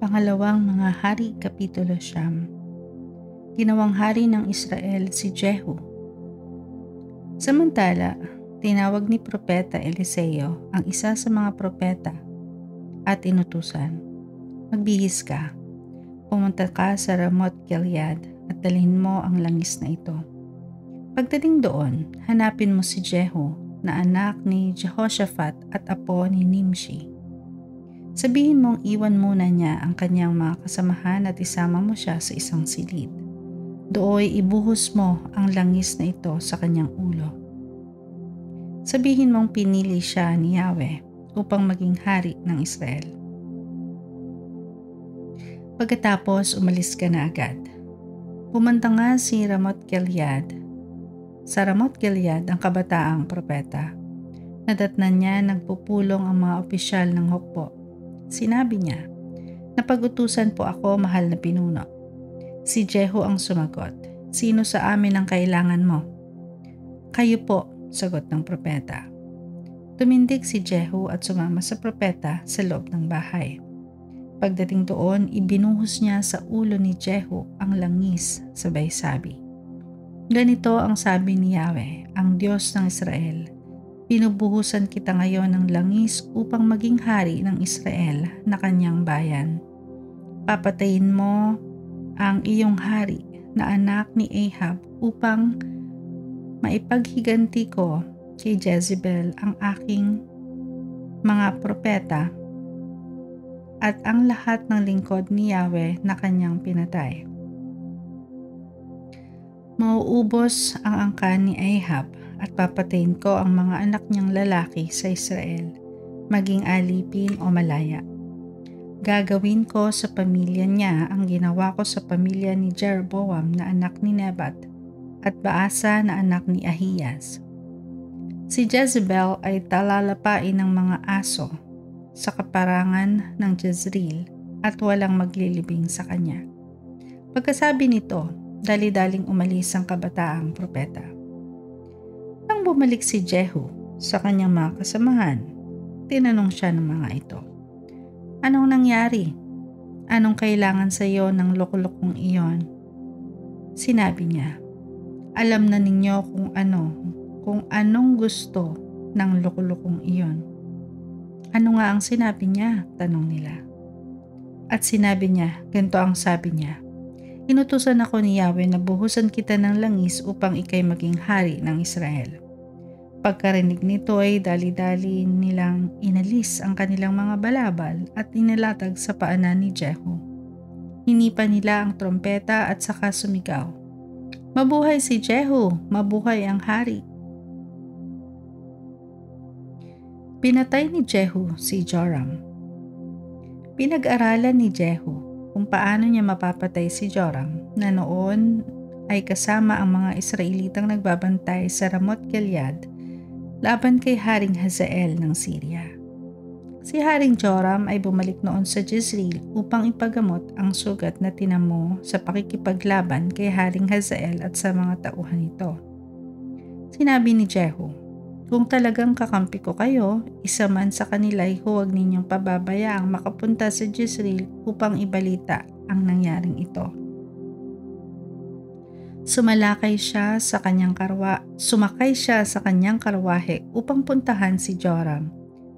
Pangalawang Mga Hari, Kapitulo 9. Ginawang hari ng Israel si Jehu. Samantala, tinawag ni Propeta Eliseo ang isa sa mga propeta at inutusan, "Magbihis ka, pumunta ka sa Ramoth Gilead at dalhin mo ang langis na ito. Pagdating doon, hanapin mo si Jehu na anak ni Jehoshaphat at apo ni Nimshi. Sabihin mong iwan muna niya ang kanyang mga kasamahan at isama mo siya sa isang silid. Dooy ibuhos mo ang langis na ito sa kanyang ulo. Sabihin mong pinili siya ni Yahweh upang maging hari ng Israel. Pagkatapos umalis ka na agad. Pumunta nga si Ramoth Gilead. Sa Ramoth Gilead ang kabataang propeta. Nadatnan niya nagpupulong ang mga opisyal ng hukbo. Sinabi niya, "Napag-utusan po ako, mahal na pinuno." Si Jehu ang sumagot, "Sino sa amin ang kailangan mo?" "Kayo po," sagot ng propeta. Tumindig si Jehu at sumama sa propeta sa loob ng bahay. Pagdating doon, ibinuhos niya sa ulo ni Jehu ang langis, sabay sabi, "Ganito ang sabi ni Yahweh, ang Diyos ng Israel. Pinubuhusan kita ngayon ng langis upang maging hari ng Israel na kanyang bayan. Papatayin mo ang iyong hari na anak ni Ahab upang maipaghiganti ko kay Jezebel ang aking mga propeta at ang lahat ng lingkod ni Yahweh na kanyang pinatay. Mauubos ang angkan ni Ahab at papatayin ko ang mga anak niyang lalaki sa Israel, maging alipin o malaya. Gagawin ko sa pamilya niya ang ginawa ko sa pamilya ni Jeroboam na anak ni Nebat at Baasa na anak ni Ahiyas. Si Jezebel ay talalapain ng mga aso sa kaparangan ng Jezreel at walang maglilibing sa kanya." Pagkasabi nito, dali-daling umalis ang kabataang propeta. Nang bumalik si Jehu sa kanyang mga kasamahan, tinanong siya ng mga ito, "Anong nangyari? Anong kailangan sa iyo ng lukulukong iyon?" Sinabi niya, "Alam na ninyo kung anong gusto ng lukulukong iyon." "Ano nga ang sinabi niya?" tanong nila. At sinabi niya, ganito ang sabi niya, "Inutusan ako ni Yahweh na buhusan kita ng langis upang ikay maging hari ng Israel." Pagkarinig nito ay dali-dali nilang inalis ang kanilang mga balabal at inilatag sa paanan ni Jehu. Hinipa nila ang trompeta at saka sumigaw, "Mabuhay si Jehu! Mabuhay ang hari!" Pinatay ni Jehu si Joram. Pinag-aralan ni Jehu kung paano niya mapapatay si Joram na noon ay kasama ang mga Israelitang nagbabantay sa Ramoth Gilead laban kay Haring Hazael ng Syria. Si Haring Joram ay bumalik noon sa Jezreel upang ipagamot ang sugat na tinamo sa pakikipaglaban kay Haring Hazael at sa mga tauhan nito. Sinabi ni Jehu, "Kung talagang kakampi ko kayo, isa man sa kanila ay huwag ninyong pababayaang makapunta sa Jezreel upang ibalita ang nangyaring ito." Sumakay siya sa kanyang karwahe upang puntahan si Joram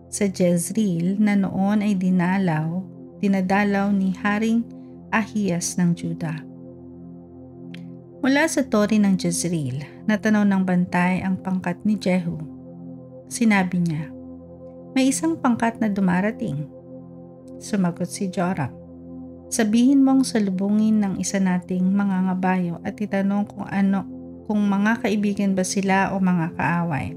sa Jezreel na noon ay dinadalaw ni Haring Ahiyas ng Juda. Mula sa tori ng Jezreel, natanaw ng bantay ang pangkat ni Jehu. Sinabi niya, "May isang pangkat na dumarating." Sumagot si Joram, "Sabihin mong salubungin ng isa nating mga ngabayo at itanong kung mga kaibigan ba sila o mga kaaway."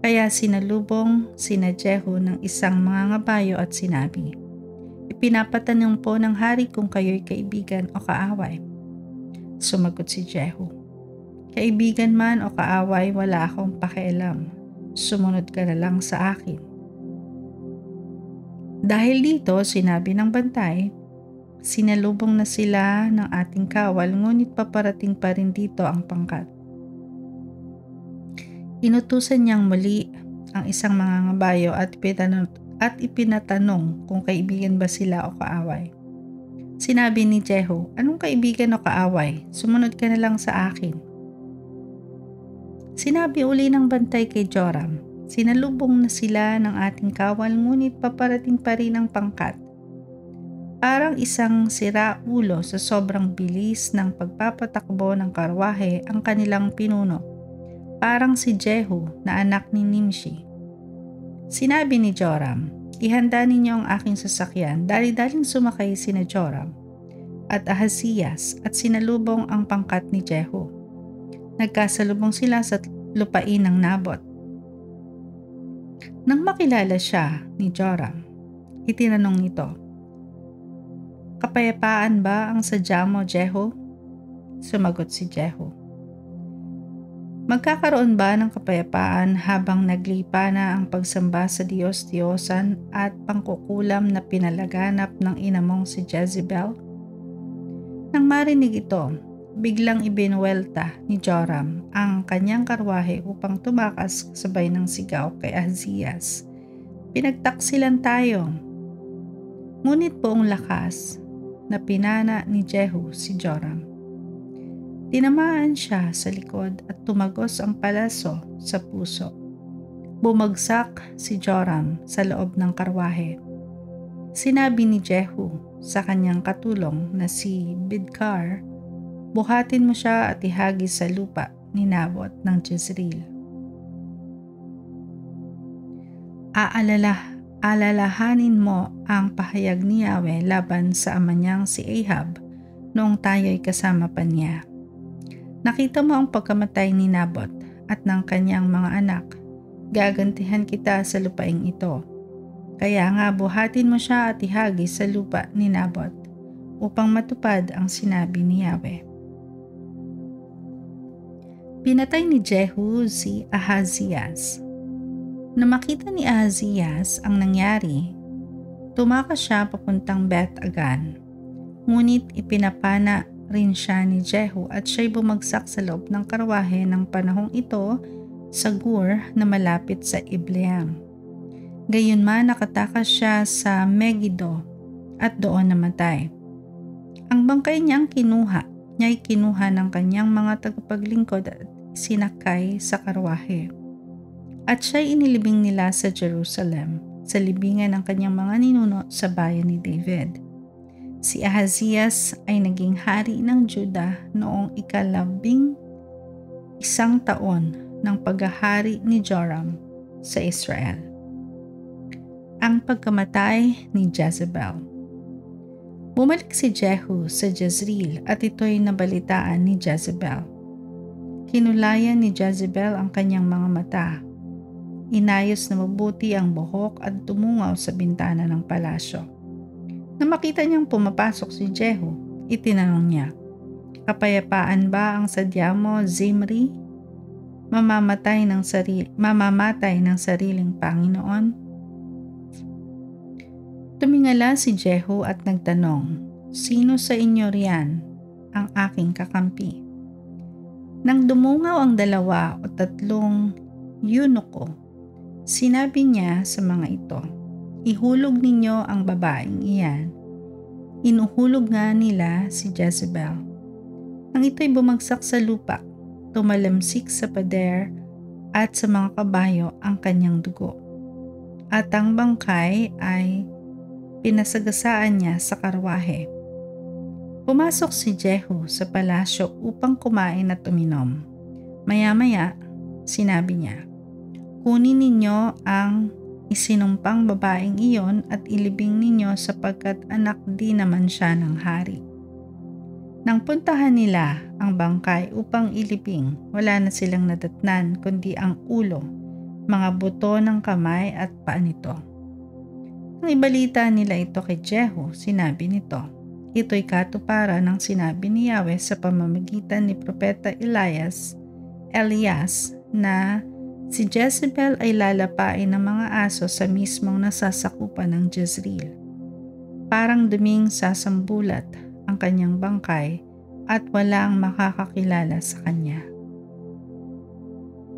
Kaya sinalubong sina Jehu ng isang mga ngabayo at sinabi, "Ipinapatanong po ng hari kung kayo'y kaibigan o kaaway." Sumagot si Jehu, "Kaibigan man o kaaway, wala akong pakialam. Sumunod ka na lang sa akin." Dahil dito, sinabi ng bantay, "Sinalubong na sila ng ating kawal ngunit paparating pa rin dito ang pangkat." Inutusan niyang muli ang isang mga ngabayo at ipinatanong kung kaibigan ba sila o kaaway. Sinabi ni Jehu, "Anong kaibigan o kaaway? Sumunod ka na lang sa akin." Sinabi uli ng bantay kay Joram, "Sinalubong na sila ng ating kawal ngunit paparating pa rin ang pangkat. Parang isang siraulo sa sobrang bilis ng pagpapatakbo ng karwahe ang kanilang pinuno. Parang si Jehu na anak ni Nimshi." Sinabi ni Joram, "Ihanda ninyo ang aking sasakyan." Dali-daling sumakay sina Joram at Ahaziyas at sinalubong ang pangkat ni Jehu. Nagkasalubong sila sa lupain ng Nabot. Nang makilala siya ni Joram, itinanong nito, "Kapayapaan ba ang sadya mo, Jehu?" Sumagot si Jehu, "Magkakaroon ba ng kapayapaan habang naglipa na ang pagsamba sa Diyos-Diyosan at pangkukulam na pinalaganap ng ina mong si Jezebel?" Nang marinig ito, biglang ibinuwelta ni Joram ang kanyang karwahe upang tumakas kasabay ng sigaw kay Ahaziyas, "Pinagtaksilan tayo!" Ngunit buong lakas na pinana ni Jehu si Joram. Tinamaan siya sa likod at tumagos ang palaso sa puso. Bumagsak si Joram sa loob ng karwahe. Sinabi ni Jehu sa kanyang katulong na si Bidkar, "Buhatin mo siya at ihagis sa lupa ni Nabot ng Jezreel." Alalahanin mo ang pahayag ni Yahweh laban sa ama niyang si Ahab noong tayo'y kasama pa niya. Nakita mo ang pagkamatay ni Nabot at ng kanyang mga anak. Gagantihan kita sa lupaing ito. Kaya nga buhatin mo siya at ihagis sa lupa ni Nabot upang matupad ang sinabi ni Yahweh. Pinatay ni Jehu si Ahaziyas. Nang makita ni Ahaziyas ang nangyari, tumakas siya papuntang Beth-agan. Ngunit ipinapana rin siya ni Jehu at siya'y bumagsak sa loob ng karwahe ng panahong ito sa Gur na malapit sa Ibleam. Gayunman nakatakas siya sa Megiddo at doon namatay. Ang bangkay niya'y kinuha ng kanyang mga tagapaglingkod at sinakay sa karwahe. At siya'y inilibing nila sa Jerusalem, sa libingan ng kanyang mga ninuno sa bayan ni David. Si Ahaziyas ay naging hari ng Juda noong 11 taon ng paghahari ni Joram sa Israel. Ang pagkamatay ni Jezebel. Bumalik si Jehu sa Jezreel at ito'y nabalitaan ni Jezebel. Kinulayan ni Jezebel ang kanyang mga mata. Inayos na mabuti ang buhok at tumungaw sa bintana ng palasyo. Nang makita niyang pumapasok si Jehu, itinanong niya, "Kapayapaan ba ang sadya mo, Zimri? Mamamatay ng sariling Panginoon?" Tumingala si Jehu at nagtanong, "Sino sa inyo riyan ang aking kakampi?" Nang dumungaw ang 2 o 3 eunuko, sinabi niya sa mga ito, "Ihulog ninyo ang babaeng iyan." Inuhulog nga nila si Jezebel. Nang ito'y bumagsak sa lupa, tumalamsik sa pader at sa mga kabayo ang kanyang dugo. At ang bangkay ay pinasagasaan niya sa karwahe. Pumasok si Jehu sa palasyo upang kumain at uminom. Maya-maya, sinabi niya, "Kunin ninyo ang isinumpang babaeng iyon at ilibing ninyo sapagkat anak di naman siya ng hari." Nang puntahan nila ang bangkay upang ilibing, wala na silang nadatnan kundi ang ulo, mga buto ng kamay at paa nito. Nang ibalita nila ito kay Jehu, sinabi nito, "Ito'y katuparan ng sinabi ni Yahweh sa pamamagitan ni Propeta Elias na si Jezebel ay lalapain ng mga aso sa mismong nasasakupan ng Jezreel. Parang duming sasambulat ang kanyang bangkay at walang makakakilala sa kanya."